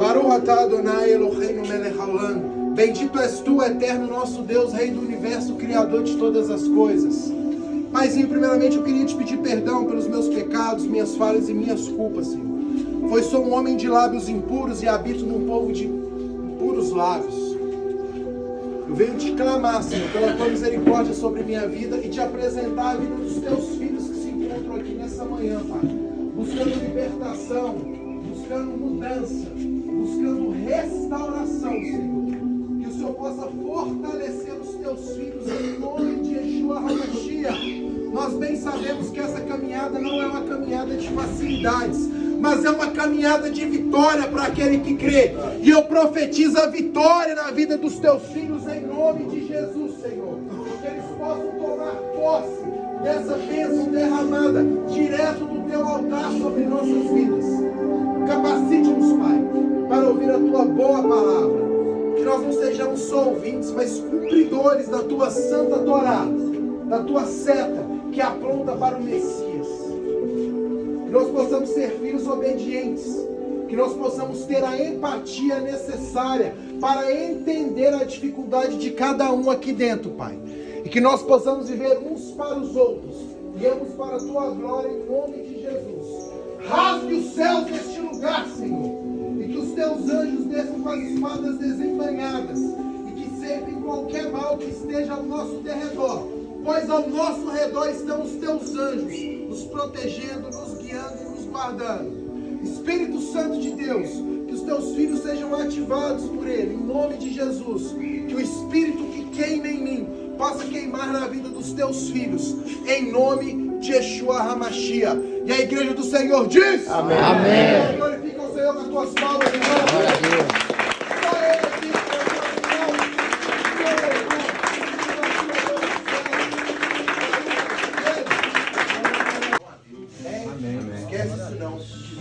Baruch atah Adonai Eloheinu melech haolam. Bendito és tu, eterno nosso Deus, Rei do Universo, Criador de todas as coisas. Paizinho, primeiramente eu queria te pedir perdão pelos meus pecados, minhas falhas e minhas culpas, Senhor. Pois sou um homem de lábios impuros e habito num povo de impuros lábios. Eu venho te clamar, Senhor, pela tua misericórdia sobre minha vida e te apresentar a vida dos teus filhos que se encontram aqui nessa manhã, Pai. Buscando libertação, buscando mudança, buscando restauração, Senhor. Que o Senhor possa fortalecer os teus filhos em nome de Yeshua HaMashiach. Nós bem sabemos que essa caminhada não é uma caminhada de facilidades, mas é uma caminhada de vitória para aquele que crê. E eu profetizo a vitória na vida dos teus filhos em nome de Jesus, Senhor. Que eles possam tomar posse dessa bênção derramada direto do teu altar sobre nossas vidas. Capacite-nos, Pai, para ouvir a tua boa palavra. Que nós não sejamos só ouvintes, mas cumpridores da tua santa Torá, da tua seta que apronta para o Messias. Que nós possamos ser filhos obedientes, que nós possamos ter a empatia necessária para entender a dificuldade de cada um aqui dentro, Pai. E que nós possamos viver uns para os outros, e ambos para a tua glória, em nome de Jesus. Rasgue os céus deste lugar, Senhor, e que os teus anjos desçam com as espadas desembanhadas, e que servem qualquer mal que esteja ao nosso derredor, pois ao nosso redor estão os teus anjos, nos protegendo, nos guiando e nos guardando. Espírito Santo de Deus, que os teus filhos sejam ativados por Ele, em nome de Jesus. Que o Espírito que queima em mim possa queimar na vida dos teus filhos, em nome de Yeshua HaMashiach. E a igreja do Senhor diz: Amém. Amém. Glorifica o Senhor nas tuas palmas, irmão. Glória a Deus.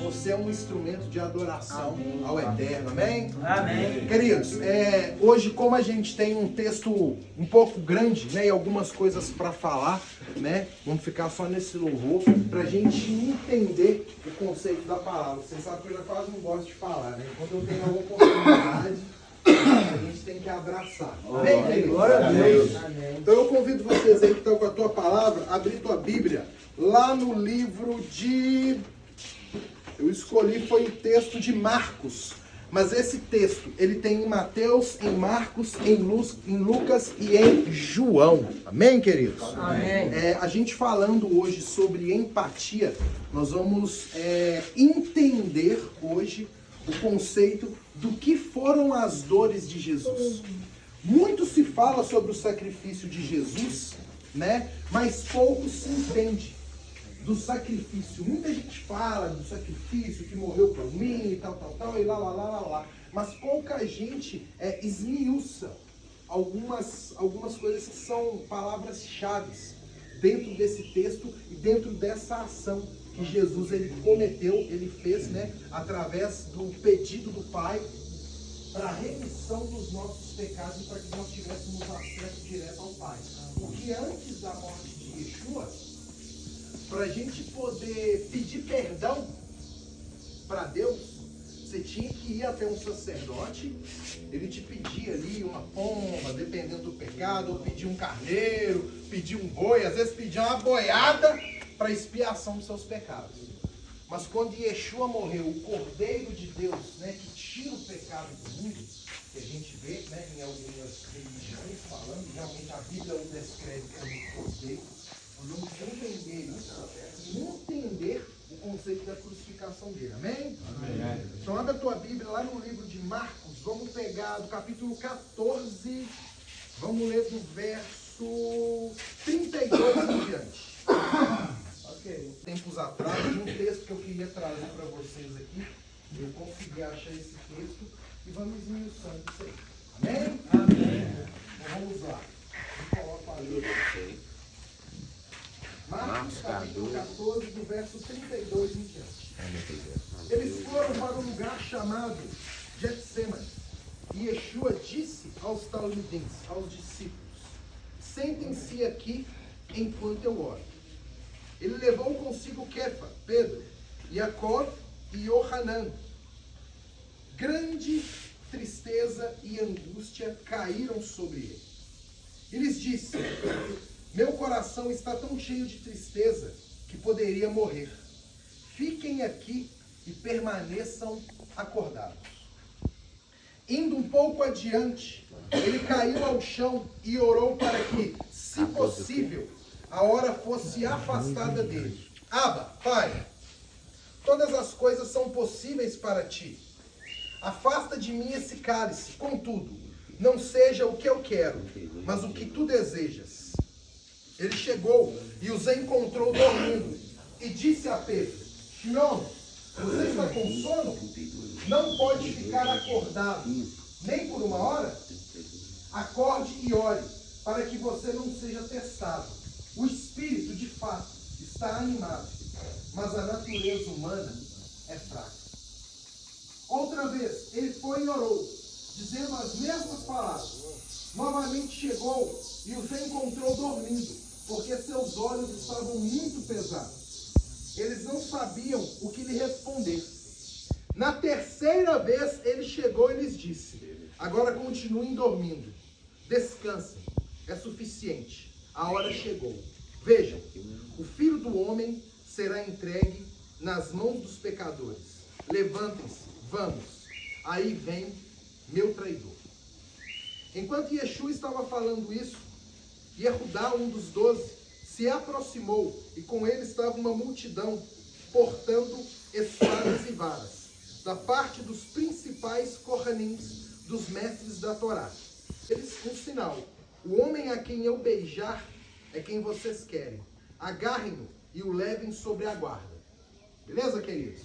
Você é um instrumento de adoração ao Eterno, amém? Amém. Queridos, hoje, como a gente tem um texto um pouco grande, né, e algumas coisas para falar, né, vamos ficar só nesse louvor, para a gente entender o conceito da palavra. Vocês sabem que eu já quase não gosto de falar, né? Quando eu tenho a oportunidade, a gente tem que abraçar. Amém, queridos? Glória a Deus. Amém. Então eu convido vocês aí que estão com a tua palavra, a abrir tua Bíblia, lá no livro de... Eu escolhi foi o texto de Marcos, mas esse texto ele tem em Mateus, em Marcos, em Lucas e em João. Amém, queridos? Amém. A gente falando hoje sobre empatia, nós vamos entender hoje o conceito do que foram as dores de Jesus. Muito se fala sobre o sacrifício de Jesus, né? Mas pouco se entende do sacrifício. Muita gente fala do sacrifício que morreu por mim e tal, e lá. Mas pouca gente esmiuça algumas coisas que são palavras-chave dentro desse texto e dentro dessa ação que Jesus ele cometeu, ele fez, né, através do pedido do Pai para a remissão dos nossos pecados e para que nós tivéssemos acesso direto ao Pai. Porque antes da morte de Yeshua, para a gente poder pedir perdão para Deus, você tinha que ir até um sacerdote, ele te pedia ali uma pomba, dependendo do pecado, ou pedir um carneiro, pedir um boi, às vezes pedir uma boiada para expiação dos seus pecados. Mas quando Yeshua morreu, o Cordeiro de Deus, né, que tira o pecado do mundo, que a gente vê, né, em algumas religiões falando, realmente a Bíblia o descreve como Cordeiro. Nós vamos entender isso, entender o conceito da crucificação dele, amém? Amém. Então abre a tua Bíblia lá no livro de Marcos, vamos pegar do capítulo 14, vamos ler do verso 32 em diante. Ok. Tempos atrás, de um texto que eu queria trazer para vocês aqui, eu consegui achar esse texto e vamos esmiuçando isso aí, amém? Amém. Então vamos lá, vou colocar a letra aqui. Marcos capítulo 14, do verso 32 em diante. Eles foram para um lugar chamado Getsemane. E Yeshua disse aos talmidenses, aos discípulos: sentem-se aqui enquanto eu oro. Ele levou consigo Kefa, Pedro, Jacó e Yohanan. Grande tristeza e angústia caíram sobre ele. E lhes disse: meu coração está tão cheio de tristeza que poderia morrer. Fiquem aqui e permaneçam acordados. Indo um pouco adiante, ele caiu ao chão e orou para que, se possível, a hora fosse afastada dele. Abba, Pai, todas as coisas são possíveis para ti. Afasta de mim esse cálice, contudo, não seja o que eu quero, mas o que tu desejas. Ele chegou e os encontrou dormindo e disse a Pedro: Simão, você está com sono? Não pode ficar acordado, nem por uma hora? Acorde e ore, para que você não seja testado. O espírito, de fato, está animado, mas a natureza humana é fraca. Outra vez, ele foi e orou, dizendo as mesmas palavras. Novamente chegou e os encontrou dormindo, porque seus olhos estavam muito pesados. Eles não sabiam o que lhe responder. Na terceira vez, ele chegou e lhes disse: agora continuem dormindo. Descansem, é suficiente. A hora chegou. Vejam, o Filho do Homem será entregue nas mãos dos pecadores. Levantem-se, vamos. Aí vem meu traidor. Enquanto Yeshua estava falando isso, Yehudá, um dos 12, se aproximou, e com ele estava uma multidão, portando espadas e varas, da parte dos principais corranins, dos mestres da Torá. Eles, um sinal: o homem a quem eu beijar é quem vocês querem. Agarrem-no e o levem sobre a guarda. Beleza, queridos?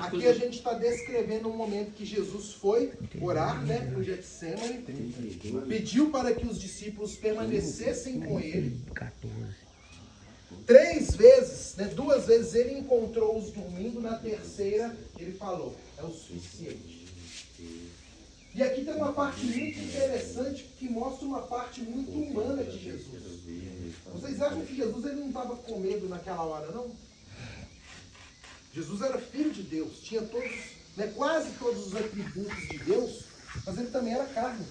Aqui a gente está descrevendo um momento que Jesus foi orar, né, no Getsemane, pediu para que os discípulos permanecessem com ele. 3 vezes, né, 2 vezes ele encontrou-os dormindo, na terceira ele falou: é o suficiente. E aqui tem uma parte muito interessante que mostra uma parte muito humana de Jesus. Vocês acham que Jesus ele não estava com medo naquela hora, não? Jesus era filho de Deus, tinha todos, né, quase todos os atributos de Deus, mas ele também era carne.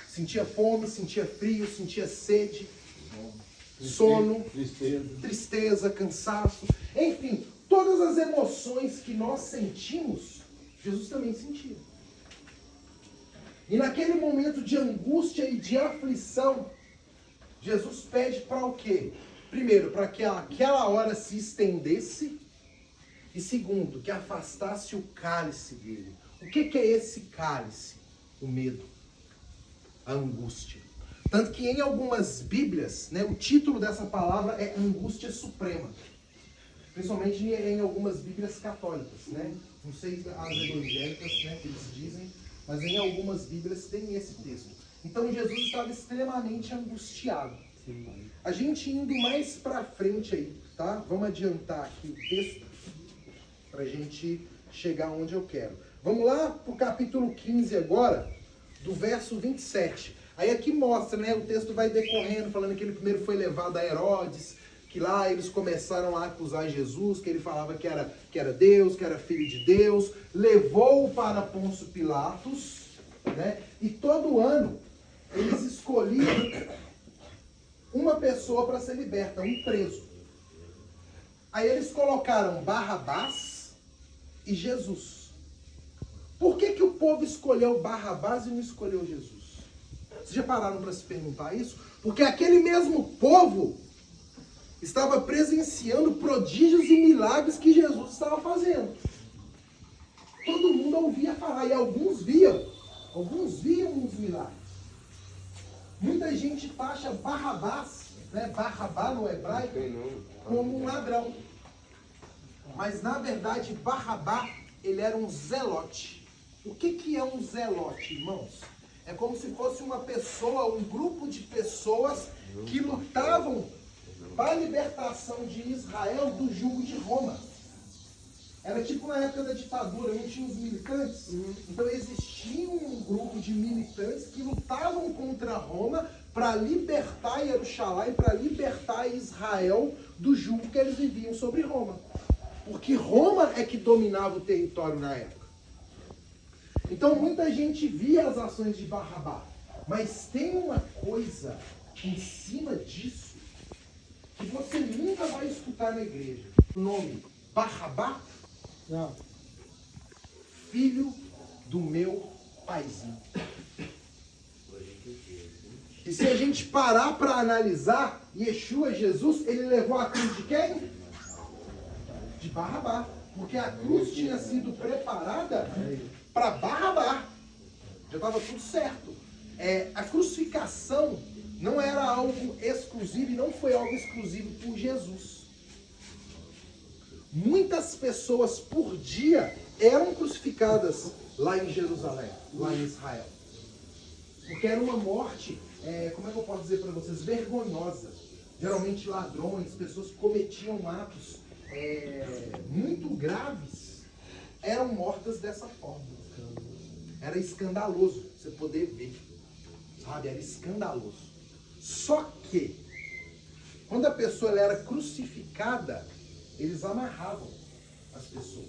Sentia fome, sentia frio, sentia sede, sono, tristeza, cansaço. Enfim, todas as emoções que nós sentimos, Jesus também sentia. E naquele momento de angústia e de aflição, Jesus pede para o quê? Primeiro, para que aquela hora se estendesse. E segundo, que afastasse o cálice dele. O que é esse cálice? O medo, a angústia. Tanto que em algumas Bíblias, né, o título dessa palavra é angústia suprema. Principalmente em algumas Bíblias católicas, né? Não sei as evangélicas, né, que eles dizem, mas em algumas Bíblias tem esse texto. Então Jesus estava extremamente angustiado. A gente indo mais para frente aí, tá? Vamos adiantar aqui o texto para a gente chegar onde eu quero. Vamos lá para o capítulo 15 agora, do verso 27. Aí aqui mostra, né, o texto vai decorrendo, falando que ele primeiro foi levado a Herodes, que lá eles começaram a acusar Jesus, que ele falava que era Deus, que era filho de Deus, levou-o para Pôncio Pilatos, né, e todo ano eles escolhiam uma pessoa para ser liberta, um preso. Aí eles colocaram Barrabás e Jesus. Por que o povo escolheu Barrabás e não escolheu Jesus? Vocês já pararam para se perguntar isso? Porque aquele mesmo povo estava presenciando prodígios e milagres que Jesus estava fazendo. Todo mundo ouvia falar, e alguns viam os milagres. Muita gente taxa Barrabás, né, Barrabá no hebraico, como um ladrão. Mas na verdade Barrabá, ele era um zelote. O que é um zelote, irmãos? É como se fosse uma pessoa, um grupo de pessoas que lutavam para a libertação de Israel do jugo de Roma. Era tipo na época da ditadura, não tinha os militantes? Então existia um grupo de militantes que lutavam contra Roma para libertar Jerusalém, para libertar Israel do jugo que eles viviam sobre Roma. Porque Roma é que dominava o território na época. Então muita gente via as ações de Barrabás, mas tem uma coisa em cima disso que você nunca vai escutar na igreja. O nome Barrabás? Não. Filho do meu paizinho. E se a gente parar para analisar, Yeshua, Jesus, ele levou a cruz de quem? De Barrabás. Porque a cruz tinha sido preparada para Barrabás. Já estava tudo certo. A crucificação não era algo exclusivo e não foi algo exclusivo por Jesus. Muitas pessoas por dia eram crucificadas lá em Jerusalém, lá em Israel. Porque era uma morte, como é que eu posso dizer para vocês, vergonhosa. Geralmente ladrões, pessoas que cometiam atos muito graves, eram mortas dessa forma. Era escandaloso você poder ver, sabe? Era escandaloso. Só que, quando a pessoa ela era crucificada, eles amarravam as pessoas.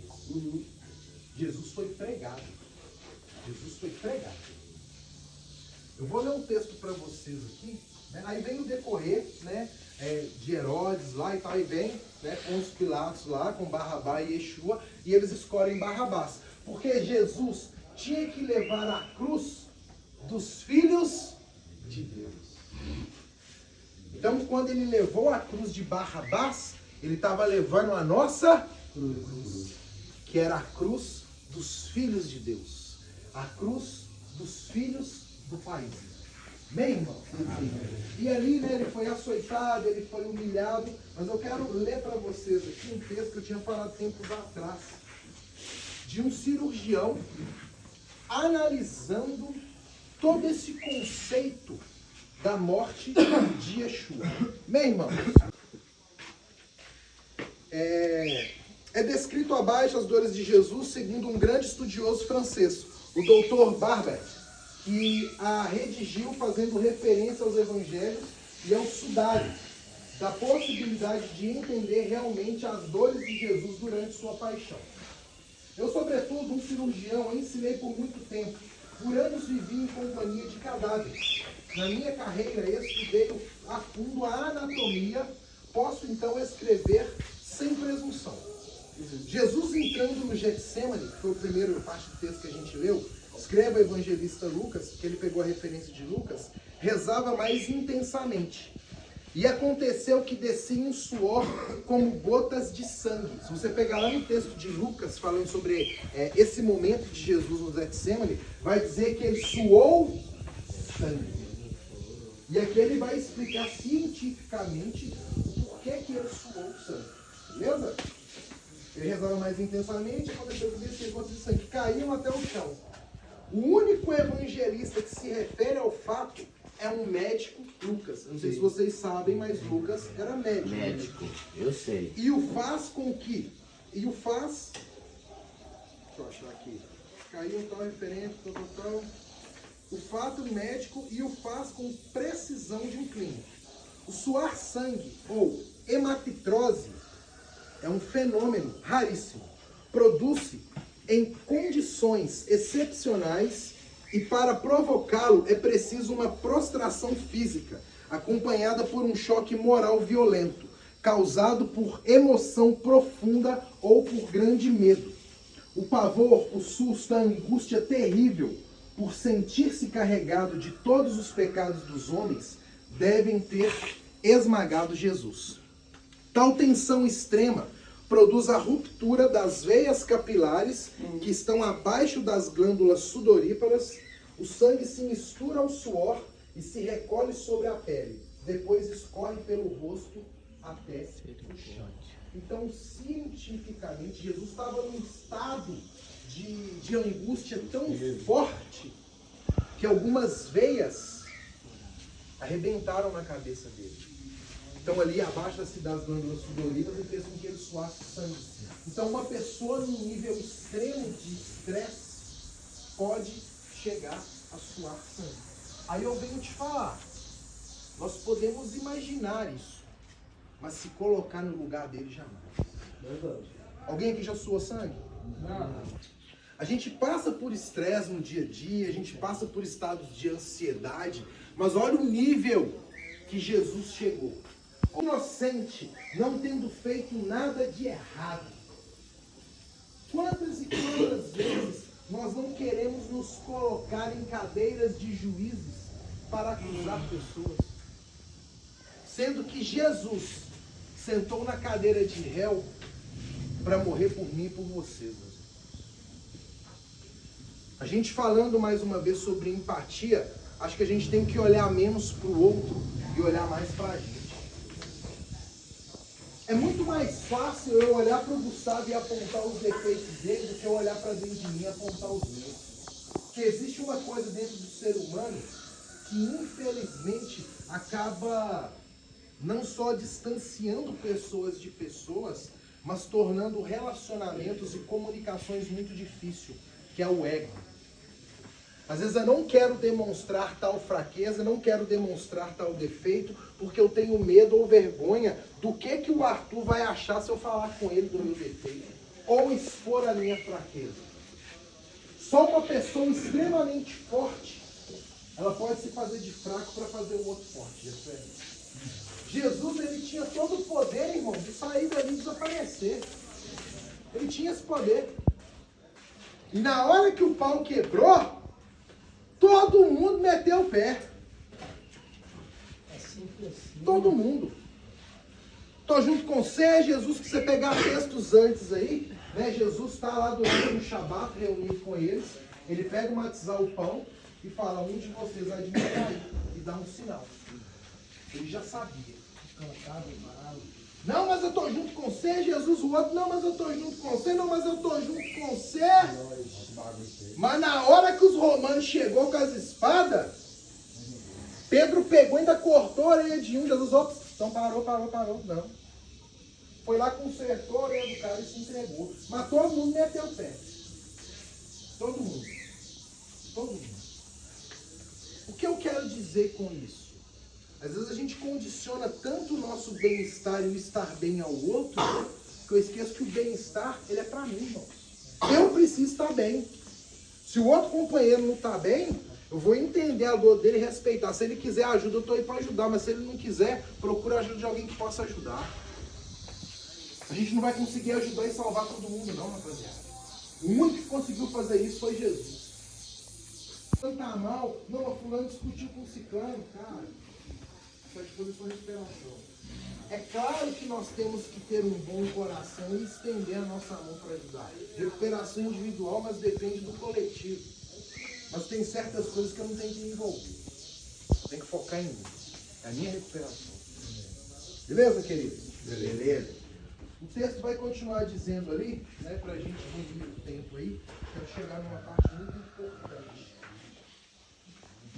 Jesus foi pregado. Jesus foi pregado. Eu vou ler um texto para vocês aqui, né? Aí vem o decorrer, né, de Herodes lá e tal, aí vem, né, com os Pilatos lá, com Barrabás e Yeshua, e eles escolhem Barrabás. Porque Jesus tinha que levar a cruz dos filhos de Deus. Então, quando ele levou a cruz de Barrabás, ele estava levando a nossa cruz, que era a cruz dos filhos de Deus, a cruz dos filhos do país. Amém, irmão? E ali, né, ele foi açoitado, ele foi humilhado, mas eu quero ler para vocês aqui um texto que eu tinha falado tempos atrás, de um cirurgião analisando todo esse conceito da morte de Yeshua. Amém, irmãos? É descrito abaixo as dores de Jesus segundo um grande estudioso francês, o Dr. Barber, que a redigiu fazendo referência aos evangelhos e aos sudários, da possibilidade de entender realmente as dores de Jesus durante sua paixão. Eu, sobretudo, um cirurgião, ensinei por muito tempo. Por anos vivi em companhia de cadáveres. Na minha carreira, estudei a fundo a anatomia. Posso, então, escrever sem presunção. Jesus entrando no Getsemane, que foi a primeira parte do texto que a gente leu, escreve o evangelista Lucas, que ele pegou a referência de Lucas, rezava mais intensamente. E aconteceu que descia um suor como gotas de sangue. Se você pegar lá no texto de Lucas, falando sobre esse momento de Jesus no Getsemane, vai dizer que ele suou sangue. E aqui ele vai explicar cientificamente o porquê que ele suou sangue. Beleza? Ele rezava mais intensamente, aconteceu que descia gotas de sangue, que caíam até o chão. O único evangelista que se refere ao fato é um médico, Lucas. Não sei se vocês sabem, mas Lucas era médico. Médico, eu sei. E o faz com que... deixa eu achar aqui. Caiu tal referente, tal. O fato médico e o faz com precisão de um clínico. O suar sangue, ou hematitrose, é um fenômeno raríssimo. Produz-se em condições excepcionais e para provocá-lo é preciso uma prostração física, acompanhada por um choque moral violento, causado por emoção profunda ou por grande medo. O pavor, o susto, a angústia terrível por sentir-se carregado de todos os pecados dos homens devem ter esmagado Jesus. Tal tensão extrema produz a ruptura das veias capilares que estão abaixo das glândulas sudoríparas. O sangue se mistura ao suor e se recolhe sobre a pele. Depois escorre pelo rosto até o chão. Então, cientificamente, Jesus estava num estado de angústia tão forte que algumas veias arrebentaram na cabeça dele. Então ali abaixo-se das glândulas sudoríparas e fez com que ele suasse sangue. Então uma pessoa num nível extremo de estresse pode chegar a suar sangue. Aí eu venho te falar, nós podemos imaginar isso, mas se colocar no lugar dele jamais. Alguém aqui já suou sangue? Não. A gente passa por estresse no dia a dia, a gente passa por estados de ansiedade, mas olha o nível que Jesus chegou. Inocente, não tendo feito nada de errado. Quantas e quantas vezes nós não queremos nos colocar em cadeiras de juízes para acusar pessoas? Sendo que Jesus sentou na cadeira de réu para morrer por mim e por vocês. A gente falando mais uma vez sobre empatia, acho que a gente tem que olhar menos para o outro e olhar mais para a gente. É muito mais fácil eu olhar para o Gustavo e apontar os defeitos dele do que eu olhar para dentro de mim e apontar os meus. Porque existe uma coisa dentro do ser humano que infelizmente acaba não só distanciando pessoas de pessoas, mas tornando relacionamentos e comunicações muito difíceis, que é o ego. Às vezes eu não quero demonstrar tal fraqueza, não quero demonstrar tal defeito, porque eu tenho medo ou vergonha do que o Arthur vai achar se eu falar com ele do meu defeito, ou expor a minha fraqueza. Só uma pessoa extremamente forte, ela pode se fazer de fraco para fazer o outro forte. Jesus, ele tinha todo o poder, irmão, de sair dali e desaparecer. Ele tinha esse poder. E na hora que o pau quebrou, todo mundo meteu o pé. Todo mundo. Estou junto com você, Jesus, que você pegar textos antes aí, né? Jesus está lá durante um Shabat reunido com eles. Ele pega o matizar o pão e fala, um de vocês vai diminuir e dá um sinal. Ele já sabia. Não, mas eu estou junto com você, Jesus. O outro, não, mas eu estou junto com você. Não, mas eu estou junto com você. Mas na hora que os romanos chegou com as espadas, Pedro pegou e ainda cortou a orelha de um. Jesus, ops, então parou. Não. Foi lá, consertou a orelha do cara e se entregou. Mas todo mundo meteu o pé. Todo mundo. O que eu quero dizer com isso? Às vezes a gente condiciona tanto o nosso bem-estar e o estar bem ao outro, que eu esqueço que o bem-estar, ele é para mim, irmão. Eu preciso estar bem. Se o outro companheiro não está bem, eu vou entender a dor dele e respeitar. Se ele quiser ajuda, eu estou aí para ajudar. Mas se ele não quiser, procura a ajuda de alguém que possa ajudar. A gente não vai conseguir ajudar e salvar todo mundo, não, rapaziada. O único que conseguiu fazer isso foi Jesus. Não tá mal, não, o fulano discutiu com o ciclano, cara. Só disposição de respiração. É claro que nós temos que ter um bom coração e estender a nossa mão para ajudar. Recuperação individual, mas depende do coletivo. Mas tem certas coisas que eu não tenho que me envolver. Tem que focar em mim. É a minha recuperação. Beleza, querido? Beleza. O texto vai continuar dizendo ali, né, para a gente reduzir o tempo aí, quero chegar numa parte muito importante.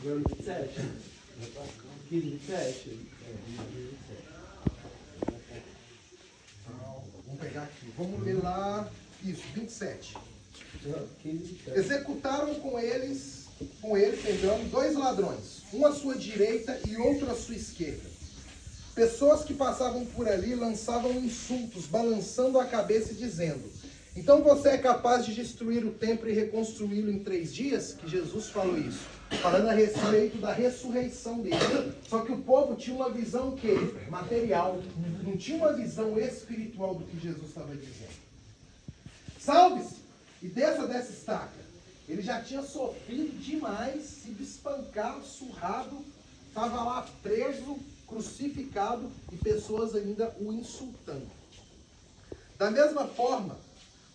27. 27. Vamos pegar aqui. Vamos ler lá. Isso, 27. Executaram com ele, dois ladrões, um à sua direita e outro à sua esquerda. Pessoas que passavam por ali lançavam insultos, balançando a cabeça e dizendo: então você é capaz de destruir o templo e reconstruí-lo em 3 dias? Que Jesus falou isso, falando a respeito da ressurreição dele. Só que o povo tinha uma visão que material, não tinha uma visão espiritual do que Jesus estava dizendo. Salve-se e desça dessa estaca. Ele já tinha sofrido demais, sido espancado, surrado, estava lá preso, crucificado e pessoas ainda o insultando. Da mesma forma,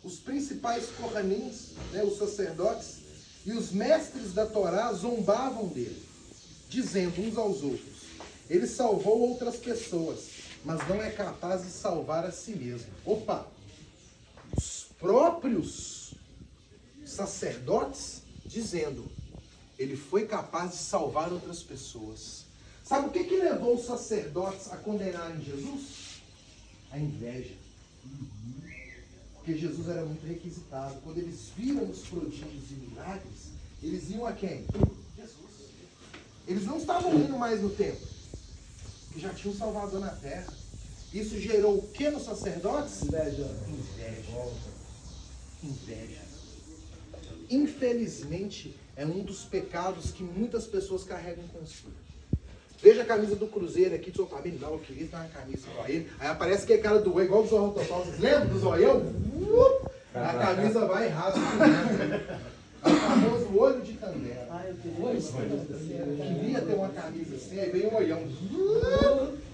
os principais coranins, né, os sacerdotes e os mestres da Torá zombavam dele, dizendo uns aos outros: ele salvou outras pessoas, mas não é capaz de salvar a si mesmo. Opa! Os próprios sacerdotes dizendo: ele foi capaz de salvar outras pessoas. Sabe o que levou os sacerdotes a condenarem Jesus? A inveja. Porque Jesus era muito requisitado. Quando eles viram os prodígios e milagres, eles iam a quem? Jesus. Eles não estavam indo mais no templo, que já tinha um Salvador na terra. Isso gerou o que nos sacerdotes? Inveja. infelizmente, é um dos pecados que muitas pessoas carregam consigo. Veja a camisa do Cruzeiro aqui, do seu Fabinho, não, eu queria dar uma camisa igual a ele. Aí aparece que é cara do igual do Zorro Total. Vocês lembram do Zoião? A camisa vai e rasga. É o famoso olho de Tandera. Queria ter uma camisa assim, aí vem um olhão.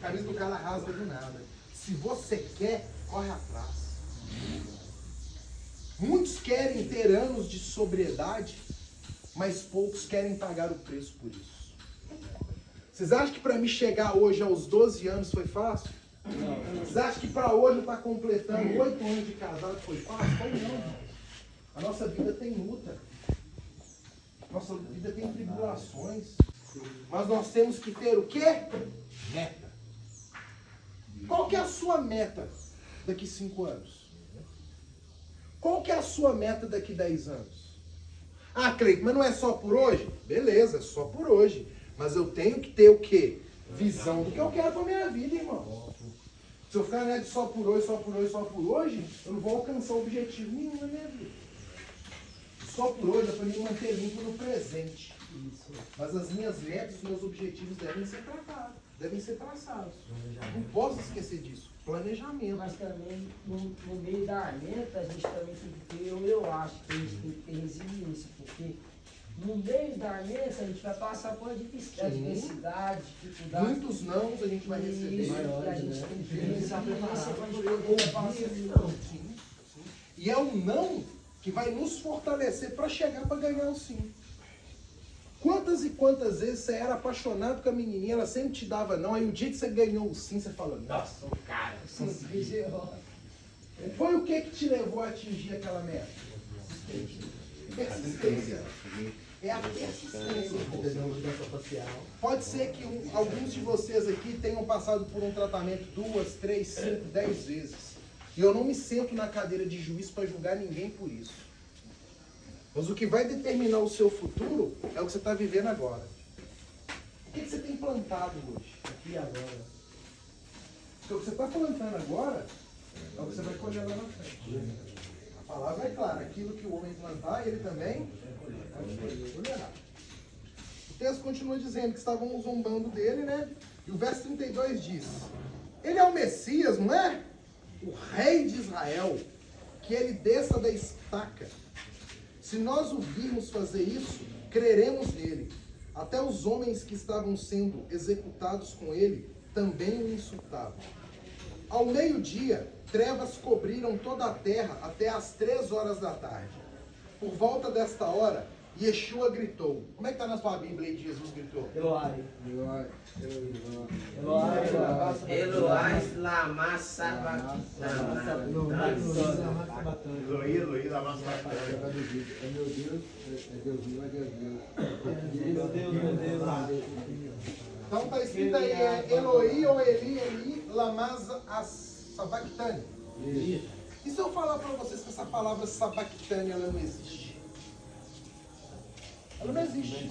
A camisa do cara rasga do nada. Se você quer, corre atrás. Muitos querem ter anos de sobriedade, mas poucos querem pagar o preço por isso. Vocês acham que para mim chegar hoje aos 12 anos foi fácil? Não. Vocês acham que para hoje eu estar completando 8 anos de casado foi fácil? Foi não. A nossa vida tem luta. Nossa vida tem tribulações. Mas nós temos que ter o quê? Meta. Qual que é a sua meta daqui 5 anos? Qual que é a sua meta daqui 10 anos? Ah, Cleiton, mas não é só por hoje? Beleza, é só por hoje. Mas eu tenho que ter o quê? Visão do que eu quero para minha vida, irmão. Se eu ficar né, só por hoje, só por hoje, só por hoje, eu não vou alcançar objetivo nenhum na minha vida. Só por hoje é para me manter limpo no presente. Mas as minhas metas, os meus objetivos devem ser tratados, devem ser traçados. Não posso esquecer disso. Planejamento. Mas também, no meio da meta, a gente também tem que ter, eu acho que a gente tem que ter resiliência, porque no meio da meta a gente vai passar por adversidade, dificuldade. Muitos não a gente vai receber. Isso, a gente tem que ter resiliência para a gente poder passar. Sim. E é o não que vai nos fortalecer para chegar para ganhar o sim. Quantas e quantas vezes você era apaixonado com a menininha, ela sempre te dava não, aí o dia que você ganhou o sim, você falou, nossa, o cara, foi o que te levou a atingir aquela meta? Persistência. É a persistência. Pode ser que alguns de vocês aqui tenham passado por um tratamento 2, 3, 5, 10 vezes. E eu não me sento na cadeira de juiz para julgar ninguém por isso. Mas o que vai determinar o seu futuro é o que você está vivendo agora. O que você tem plantado hoje? Aqui e agora. Porque o que você está plantando agora é o que você vai colher lá na frente. A palavra é clara. Aquilo que o homem plantar, ele também colherá. O texto continua dizendo que estavam zombando dele, né? E o verso 32 diz: ele é o Messias, não é? O rei de Israel. Que ele desça da estaca. Se nós o virmos fazer isso, creremos nele. Até os homens que estavam sendo executados com ele também o insultavam. Ao meio-dia, trevas cobriram toda a terra até às 3 horas da tarde. Por volta desta hora, Yeshua gritou. Como é que está na sua Bíblia aí, Jesus gritou? Eloi. Eloai, lama sabachthani. Eloi, lama sabachthani. É meu Deus, é Deus meu, é Deus meu. Meu Deus. Então está escrito aí, é Eloi ou Eli, lama sabachthani. E se eu falar para vocês que essa palavra sabachthani, ela não existe? Ela não existe.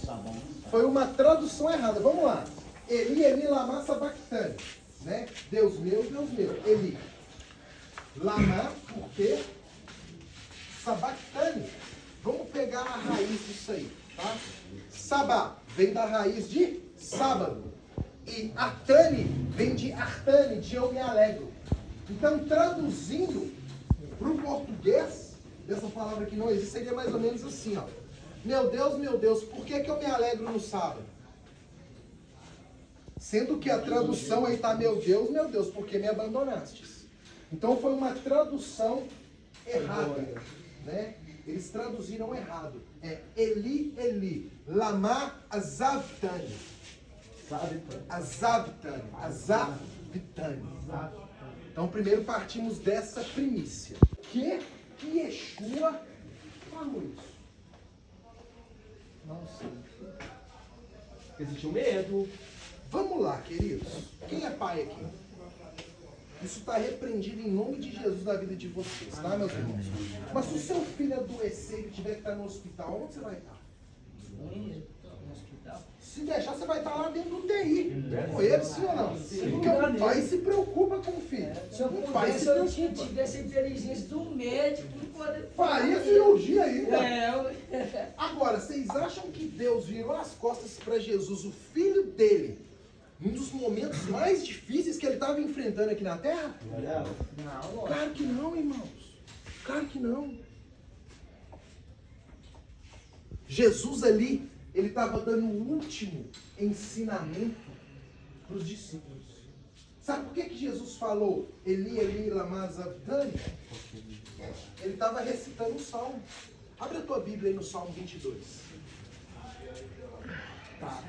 Foi uma tradução errada. Vamos lá. Eli, lama sabachthani. Né? Deus meu, Deus meu. Eli. Lama, por quê? Sabachthani. Vamos pegar a raiz disso aí. Tá? Sabá vem da raiz de sábado. E Artani vem de Artani, de eu me alegro. Então, traduzindo para o português, dessa palavra que não existe, seria mais ou menos assim, ó. Meu Deus, por que eu me alegro no sábado? Sendo que a tradução aí está, meu Deus, por que me abandonaste? Então foi uma tradução errada, né? Eles traduziram errado. É Eli, lama azavtani. Azavtani. Então primeiro partimos dessa primícia. Que Yeshua falou isso? Não sei. Existiu medo. Vamos lá, queridos. Quem é pai aqui? Isso está repreendido em nome de Jesus na vida de vocês, tá, meus irmãos? Mas se o seu filho adoecer e tiver que estar no hospital, onde você vai estar? no hospital. Se deixar, você vai estar lá dentro do TI. Com ele, sim ou não? Porque o pai se preocupa com o filho. Se eu O pai se pudesse, eu tinha preocupa. tido essa inteligência do médico para poder... Faria cirurgia ainda. É, Agora, vocês acham que Deus virou as costas para Jesus, o filho dele, num dos momentos mais difíceis que ele estava enfrentando aqui na Terra? não, lógico. Claro que não, irmãos. Claro que não. Jesus ali, ele estava dando o último ensinamento para os discípulos. Sabe por que Jesus falou Eli, Eli, lama sabachthani? Ele estava recitando o Salmo. Abre a tua Bíblia aí no Salmo 22. Tá.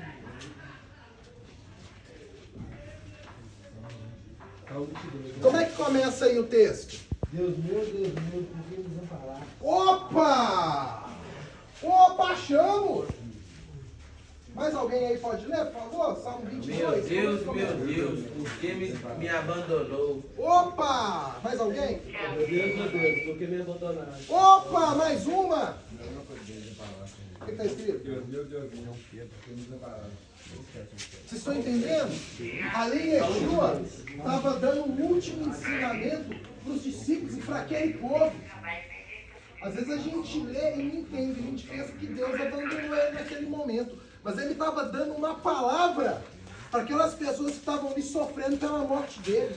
Como é que começa aí o texto? Deus meu, por que nos amparar? Opa! Opa, achamos! Mais alguém aí pode ler, por favor? Salmo 22. Meu Deus, por que me abandonou? Opa! Mais alguém? Meu Deus, por que me abandonaste? Opa! Mais uma! O que está escrito? Deus meu, por que nos amparar? Vocês estão entendendo? Ali Yeshua estava dando um último ensinamento para os discípulos e para aquele povo. Às vezes a gente lê e não entende, a gente pensa que Deus abandonou ele naquele momento. Mas ele estava dando uma palavra para aquelas pessoas que estavam ali sofrendo pela morte dele.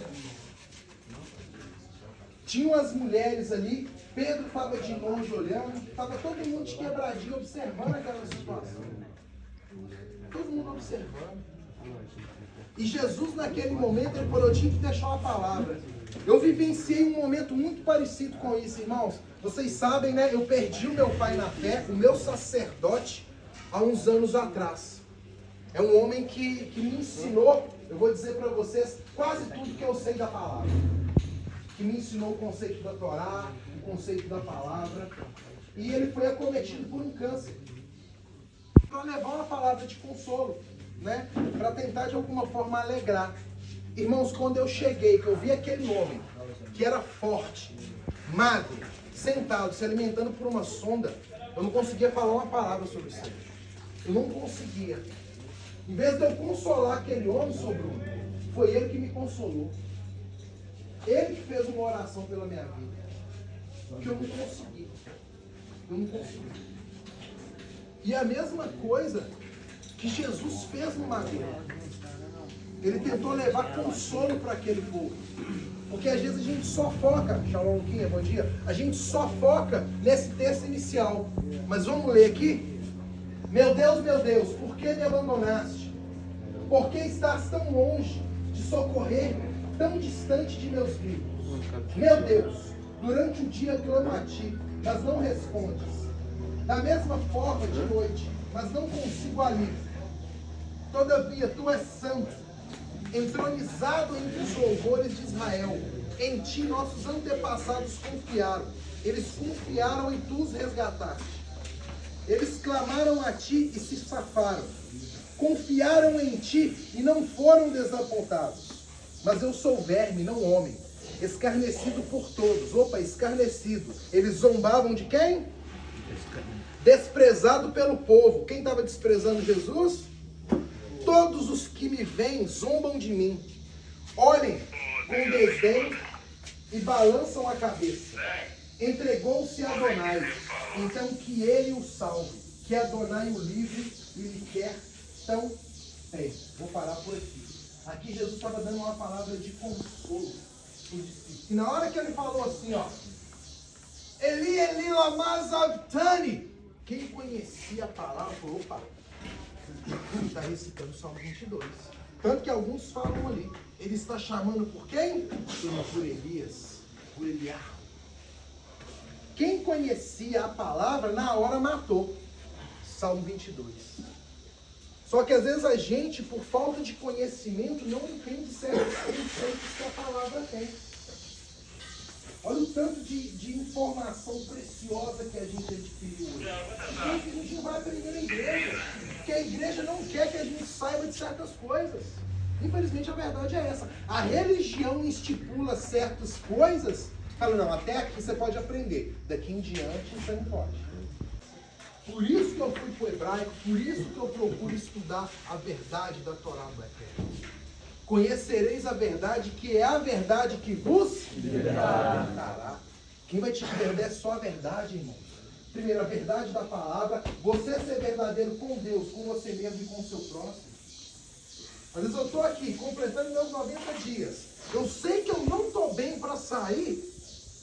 Tinham as mulheres ali, Pedro estava de longe olhando, estava todo mundo de quebradinho observando aquela situação. Todo mundo observando. E Jesus naquele momento, ele falou, eu tinha que deixar uma palavra. Eu vivenciei um momento muito parecido com isso, irmãos. Vocês sabem, né? Eu perdi o meu pai na fé, o meu sacerdote, há uns anos atrás. É um homem que me ensinou, eu vou dizer para vocês, quase tudo que eu sei da palavra. Que me ensinou o conceito da Torá, o conceito da palavra. E ele foi acometido por um câncer. Para levar uma palavra de consolo, né? Para tentar de alguma forma alegrar. Irmãos, quando eu cheguei, que eu vi aquele homem, que era forte, magro, sentado, se alimentando por uma sonda, eu não conseguia falar uma palavra sobre isso. Eu não conseguia. Em vez de eu consolar aquele homem, seu Bruno, foi ele que me consolou. Ele que fez uma oração pela minha vida. Porque eu não consegui. Eu não consegui. E a mesma coisa que Jesus fez no madeiro. Ele tentou levar consolo para aquele povo. Porque às vezes a gente só foca, Shalom Quinha, bom dia, a gente só foca nesse texto inicial. Mas vamos ler aqui. Meu Deus, por que me abandonaste? Por que estás tão longe de socorrer-me, tão distante de meus filhos? Meu Deus, durante o dia clamo a ti, mas não respondes. Da mesma forma de noite, mas não consigo alívio. Todavia, tu és santo, entronizado entre os louvores de Israel. Em ti nossos antepassados confiaram. Eles confiaram e tu os resgataste. Eles clamaram a ti e se safaram. Confiaram em ti e não foram desapontados. Mas eu sou verme, não homem, escarnecido por todos. Opa, escarnecido. Eles zombavam de quem? Desprezado pelo povo. Quem estava desprezando Jesus? Todos os que me veem zombam de mim. Olhem com desdém e balançam a cabeça. Entregou-se a Adonai, então que ele o salve, que Adonai o livre e lhe quer tão bem. Vou parar por aqui. Aqui Jesus estava dando uma palavra de consolo. E na hora que ele falou assim, ó, Eli, Eli, lama sabachthani, quem conhecia a palavra falou, opa, está recitando o Salmo 22. Tanto que alguns falam ali, ele está chamando por quem? Por Elias, por Eliarro. Quem conhecia a palavra, na hora matou. Salmo 22. Só que às vezes a gente, por falta de conhecimento, não entende certos conceitos que a palavra tem. Olha o tanto de informação preciosa que a gente adquiriu hoje. Então, que a gente não vai aprender na igreja. Porque a igreja não quer que a gente saiba de certas coisas. Infelizmente a verdade é essa. A religião estipula certas coisas. Fala, não, até aqui você pode aprender. Daqui em diante você não pode. Por isso que eu fui para o hebraico, por isso que eu procuro estudar a verdade da Torá do Eterno. Conhecereis a verdade, que é a verdade que vos libertará. Quem vai te libertar é só a verdade, irmão. Primeiro, a verdade da palavra, você ser verdadeiro com Deus, com você mesmo e com o seu próximo. Às vezes eu estou aqui, completando meus 90 dias. Eu sei que eu não estou bem para sair,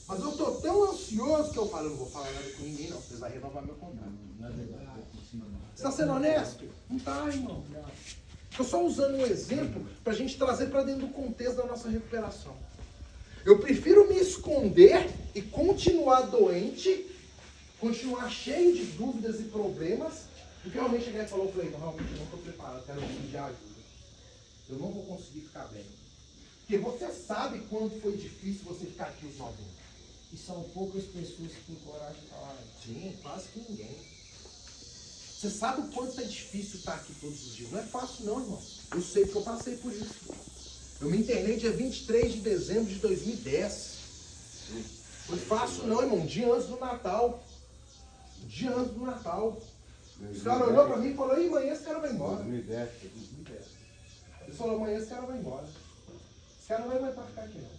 mas eu estou tão ansioso que eu falo, eu não vou falar nada com ninguém não, vocês vão renovar meu contrato. Você está sendo honesto? Não está, irmão. Estou só usando um exemplo para a gente trazer para dentro do contexto da nossa recuperação. Eu prefiro me esconder e continuar doente, continuar cheio de dúvidas e problemas, do que realmente chegar e falar, eu falei, realmente não estou preparado, quero pedir ajuda. Eu não vou conseguir ficar bem. Porque você sabe quanto foi difícil você ficar aqui os 90. E são poucas pessoas que têm coragem de falar. Sim, quase que ninguém. Você sabe o quanto é difícil estar aqui todos os dias. Não é fácil não, irmão. Eu sei porque eu passei por isso. Eu me internei dia 23 de dezembro de 2010. Foi fácil não, irmão. Um dia antes do Natal. Um dia antes do Natal. Os caras olhou pra mim e falou, amanhã esse cara vai embora. 2010. Ele falou, amanhã esse cara vai embora. Esse cara não vai aguentar ficar aqui não.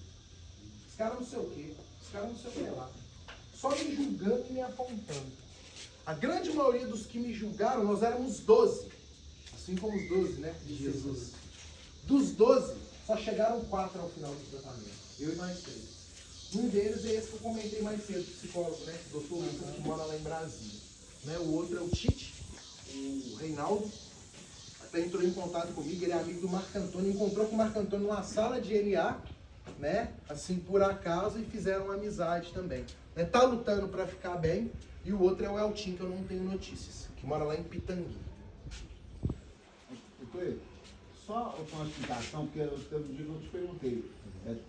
Esse cara não sei o quê. Esse cara não sei o que lá. Só me julgando e me apontando. A grande maioria dos que me julgaram, nós éramos 12. Assim como os 12, né? De Jesus. Dos 12, só chegaram 4 ao final do tratamento. Eu e mais 3. Um deles é esse que eu comentei mais cedo, psicólogo, né? Doutor Lucas, que mora lá em Brasília. Né? O outro é o Tite, o Reinaldo. Até entrou em contato comigo, ele é amigo do Marco Antônio. Encontrou com o Marco Antônio numa sala de NA, né? Assim, por acaso, e fizeram uma amizade também. Né? Tá lutando para ficar bem. E o outro é o Eltim, que eu não tenho notícias, que mora lá em Pitangui. Só uma explicação, porque eu te perguntei.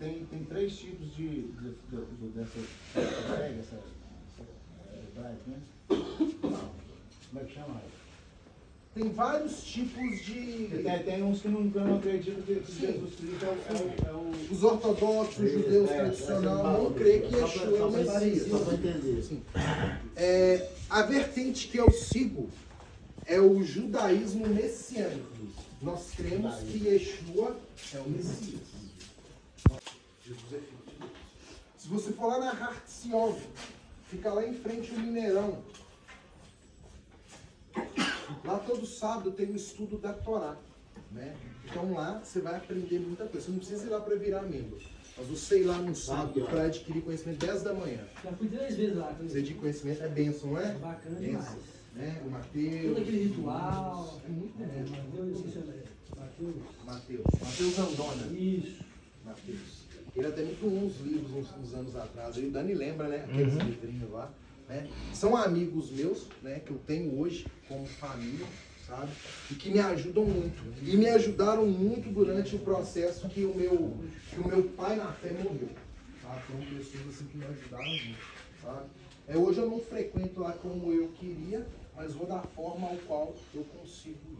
Tem 3 tipos dessa hebraica, né? Não. Como é que chama? Tem vários tipos de... Tem uns que eu não acredito que Jesus Cristo é o... Os ortodoxos, os judeus tradicionais, não creem que Yeshua é o Messias. Só para entender. Sim. A vertente que eu sigo é o judaísmo messiânico. Nós cremos que Yeshua é o Messias. Jesus é filho de Deus. Se você for lá na Hartzion, fica lá em frente o Mineirão. Lá todo sábado tem um estudo da Torá, né? Então lá você vai aprender muita coisa. Você não precisa ir lá para virar membro. Mas você ir lá no sábado para adquirir conhecimento 10 da manhã. Já fui 3 vezes lá. Você de conhecimento é bênção, não é? É bacana Bênção, demais. né? O Mateus. Todo aquele ritual. É muito bom. Mateus, esqueci o nome. Mateus Andona. Isso. Mateus. Ele até me doou uns livros uns anos atrás. E o Dani lembra, né? Aqueles livrinhos lá. Né? São amigos meus, né? Que eu tenho hoje como família, sabe? E que me ajudam muito. E me ajudaram muito durante o processo que o meu pai na fé morreu. Tá? Foram pessoas assim que me ajudaram muito, sabe? Hoje eu não frequento lá como eu queria, mas vou da forma ao qual eu consigo ir.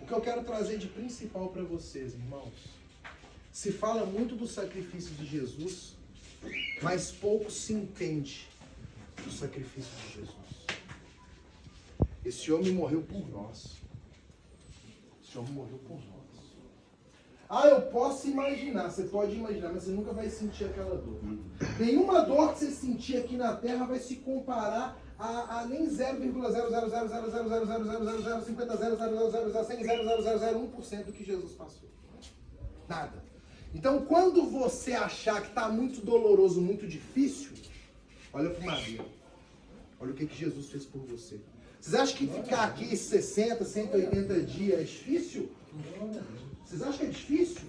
O que eu quero trazer de principal para vocês, irmãos, se fala muito do sacrifício de Jesus, mas pouco se entende do sacrifício de Jesus. Esse homem morreu por nós. Esse homem morreu por nós. Eu posso imaginar, você pode imaginar, mas você nunca vai sentir aquela dor. Nenhuma dor que você sentir aqui na Terra vai se comparar a nem 0,00000005000000001% do que Jesus passou. Nada. Então, quando você achar que está muito doloroso, muito difícil, olha para o madeiro. Olha o que Jesus fez por você. Vocês acham que ficar aqui 60, 180 dias é difícil? Vocês acham que é difícil?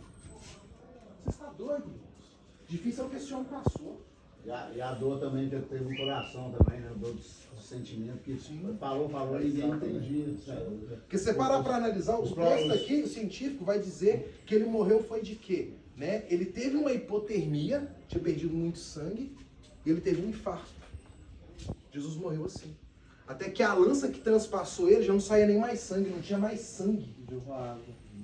Você está doido, irmãos. Difícil é o que esse homem passou. E a dor também teve um coração também, né? Dor do sentimento que falou e ninguém entendia. Porque você parar para analisar, o texto aqui, o científico, vai dizer que ele morreu foi de quê? Né? Ele teve uma hipotermia, tinha perdido muito sangue, e ele teve um infarto. Jesus morreu assim. Até que a lança que transpassou ele já não saía nem mais sangue, não tinha mais sangue.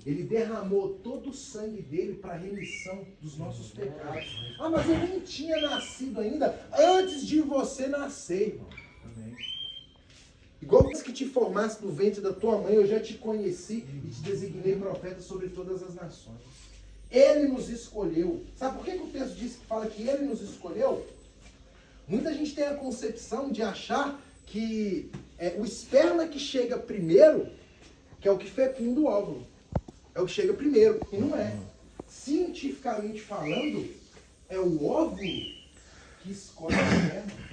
Ele derramou todo o sangue dele para a remissão dos nossos pecados. Mas eu nem tinha nascido ainda antes de você nascer, irmão. Igual que te formasse no ventre da tua mãe, eu já te conheci e te designei profeta sobre todas as nações. Ele nos escolheu. Sabe por que o texto diz que fala que ele nos escolheu? Muita gente tem a concepção de achar que o esperma que chega primeiro, que é o que fecunda o óvulo. É o que chega primeiro. E não é. Cientificamente falando, é o óvulo que escolhe o esperma.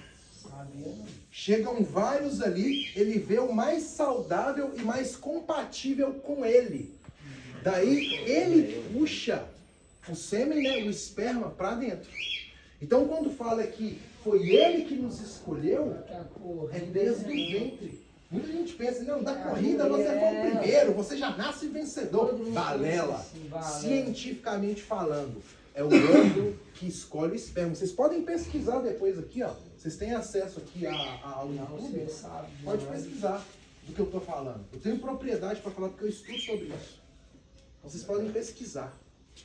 Chegam vários ali, ele vê o mais saudável e mais compatível com ele. Daí ele puxa o sêmen, né, o esperma, para dentro. Então quando fala que foi ele que nos escolheu, é desde o ventre. Muita gente pensa, não, da corrida você foi o primeiro, você já nasce vencedor. Balela. Cientificamente falando, é o óvulo que escolhe o esperma. Vocês podem pesquisar depois aqui, ó. Vocês têm acesso aqui ao YouTube. Pode pesquisar do que eu estou falando. Eu tenho propriedade para falar porque eu estudo sobre isso. Vocês podem pesquisar.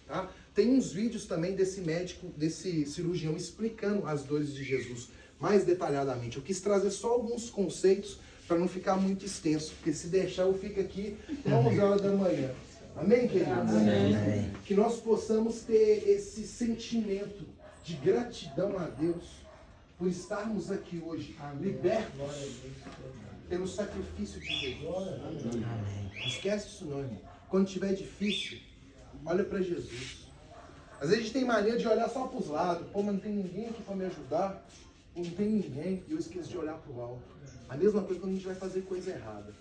Tá? Tem uns vídeos também desse médico, desse cirurgião explicando as dores de Jesus mais detalhadamente. Eu quis trazer só alguns conceitos para não ficar muito extenso, porque se deixar eu fico aqui até 11 horas da manhã. Amém, queridos? Amém. Que nós possamos ter esse sentimento de gratidão a Deus por estarmos aqui hoje, libertos pelo sacrifício de Jesus. Não esquece isso não, irmão. Quando estiver difícil, olha para Jesus. Às vezes a gente tem mania de olhar só para os lados. Pô, mas não tem ninguém aqui para me ajudar. Pô, não tem ninguém. E eu esqueço de olhar para o alto. A mesma coisa quando a gente vai fazer coisa errada.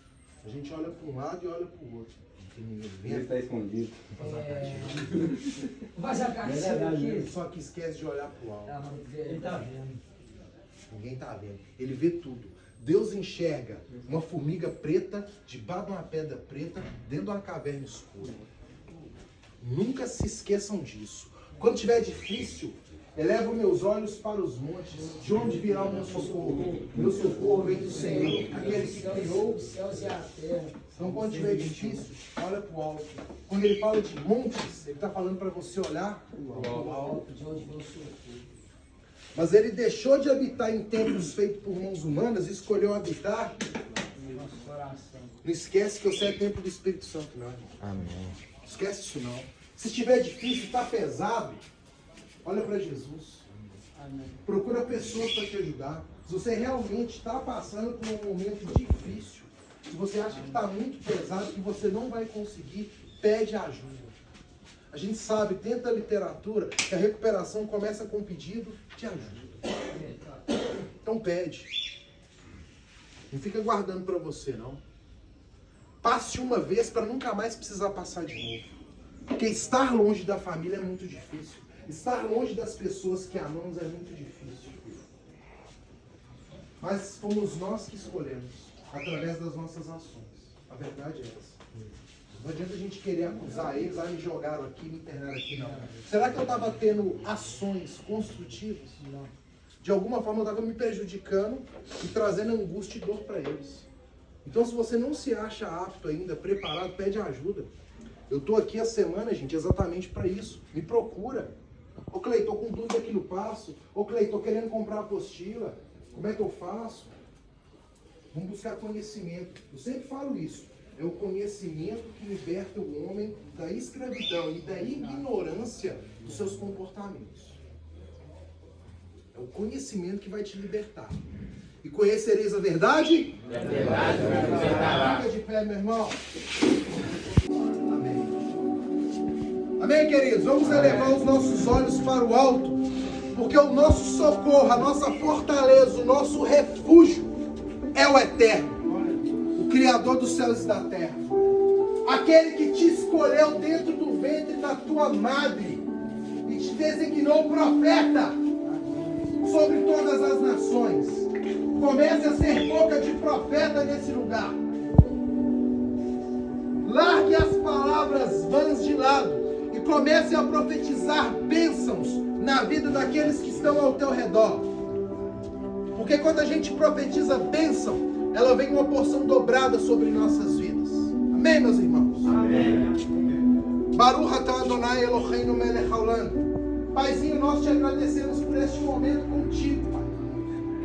A gente olha para um lado e olha para o outro. Não tem ninguém vendo. Ele está escondido. Faz a caixinha aqui. Só que esquece de olhar para o alto. Ele está vendo. Ninguém está vendo. Ele vê tudo. Deus enxerga uma formiga preta debaixo de uma pedra preta dentro de uma caverna escura. Nunca se esqueçam disso. Quando estiver difícil, elevo meus olhos para os montes. De onde virá o meu socorro? Meu socorro vem do Senhor, aquele que criou os céus e a terra. Então, quando estiver difícil, olha para o alto. Quando ele fala de montes, ele está falando para você olhar para o alto. De onde vem o socorro? Mas ele deixou de habitar em templos feitos por mãos humanas e escolheu habitar no nosso coração. Não esquece que você é templo do Espírito Santo, não. Amém. Não esquece isso não. Se estiver difícil, está pesado, olha para Jesus. Amém. Procura pessoas para te ajudar. Se você realmente está passando por um momento difícil, se você acha que está muito pesado, que você não vai conseguir, pede ajuda. A gente sabe, dentro da literatura, que a recuperação começa com um pedido de ajuda. Então pede. Não fica guardando para você, não. Passe uma vez para nunca mais precisar passar de novo. Porque estar longe da família é muito difícil. Estar longe das pessoas que amamos é muito difícil. Mas fomos nós que escolhemos, através das nossas ações. A verdade é essa. Não adianta a gente querer acusar eles, me jogaram aqui, me internaram aqui, não. Será que eu estava tendo ações construtivas? Não. De alguma forma eu estava me prejudicando e trazendo angústia e dor para eles. Então se você não se acha apto ainda, preparado, pede ajuda. Eu estou aqui a semana, gente, exatamente para isso. Me procura. Ô Cleito, estou com dúvida aqui no passo. Ô Cleito, estou querendo comprar a apostila. Como é que eu faço? Vamos buscar conhecimento. Eu sempre falo isso. É o conhecimento que liberta o homem da escravidão e da ignorância dos seus comportamentos. É o conhecimento que vai te libertar. E conhecereis a verdade? E a verdade vai libertar. Fica de pé, meu irmão. Amém. Amém, queridos? Vamos elevar os nossos olhos para o alto, porque o nosso socorro, a nossa fortaleza, o nosso refúgio é o Eterno. Criador dos céus e da terra, aquele que te escolheu dentro do ventre da tua madre e te designou profeta sobre todas as nações. Comece a ser boca de profeta nesse lugar. Largue as palavras vãs de lado e comece a profetizar bênçãos na vida daqueles que estão ao teu redor. Porque quando a gente profetiza bênção, ela vem uma porção dobrada sobre nossas vidas. Amém, meus irmãos? Amém. Baruch atah Adonai Eloheinu melech haolam. Paizinho, nós te agradecemos por este momento contigo, Pai.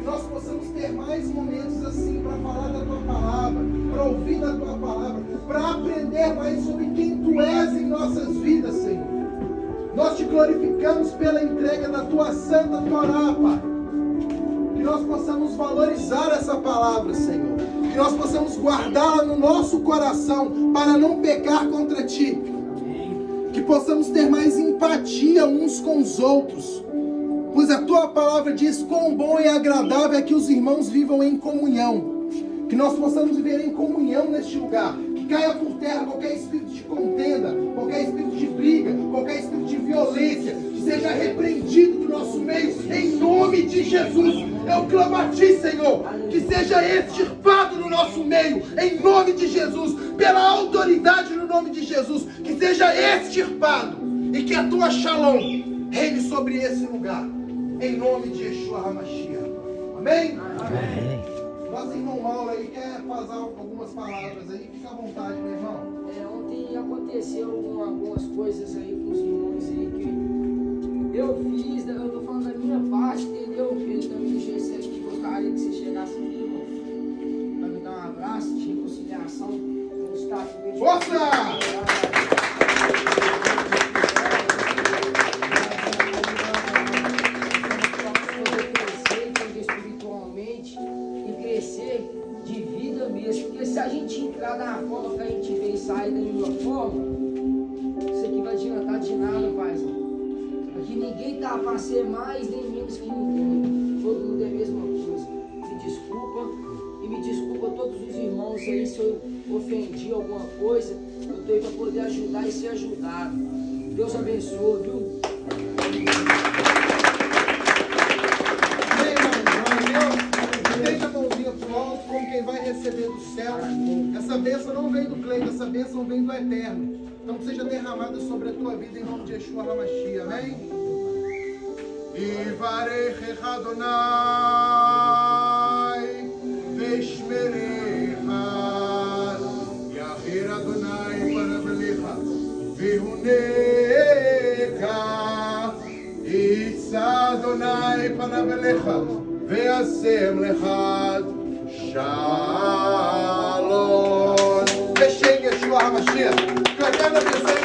Que nós possamos ter mais momentos assim para falar da tua palavra, para ouvir da tua palavra, para aprender mais sobre quem tu és em nossas vidas, Senhor. Nós te glorificamos pela entrega da tua santa Torá, Pai. Que nós possamos valorizar essa palavra, Senhor. Que nós possamos guardá-la no nosso coração para não pecar contra ti. Que possamos ter mais empatia uns com os outros. Pois a tua palavra diz quão bom e agradável é que os irmãos vivam em comunhão. Que nós possamos viver em comunhão neste lugar. Que caia por terra qualquer espírito de contenda, qualquer espírito de briga, qualquer espírito de violência, que seja repreendido do nosso meio, em nome de Jesus. Eu clamo a ti, Senhor, que seja extirpado no nosso meio, em nome de Jesus, pela autoridade no nome de Jesus, que seja extirpado, e que a tua Shalom reine sobre esse lugar, em nome de Yeshua HaMashiach. Amém? Amém. Nosso irmão Mauro aí quer fazer algumas palavras aí, fica à vontade, meu irmão. Ontem aconteceu algumas coisas aí com os irmãos aí que eu fiz, eu tô falando da minha parte, entendeu? Ele também deixou esse aqui, gostaria que você chegasse aqui, irmão, pra me dar um abraço de reconciliação com os staff. Força! De vida mesmo, porque se a gente entrar da forma que a gente veio e sair da mesma forma, isso aqui vai adiantar de nada, paizão. Aqui ninguém tá para ser mais nem menos que ninguém, todo mundo é a mesma coisa. Me desculpa, e me desculpa a todos os irmãos aí se eu ofendi alguma coisa, eu estou aí para poder ajudar e ser ajudado. Deus abençoe, viu? Deixa a mãozinha pro alto, como quem vai receber do céu. Essa bênção não vem do Cleide, essa bênção vem do Eterno. Então que seja derramada sobre a tua vida em nome de Yeshua HaMashiach. Amém? Yivarechecha Adonai veshmerecha Yahir Adonai panavelecha vehuneka Yitza Adonai panavelecha Ve'asem lechad shalom. Deixem Yeshua HaMashiach. Que eu quero dizer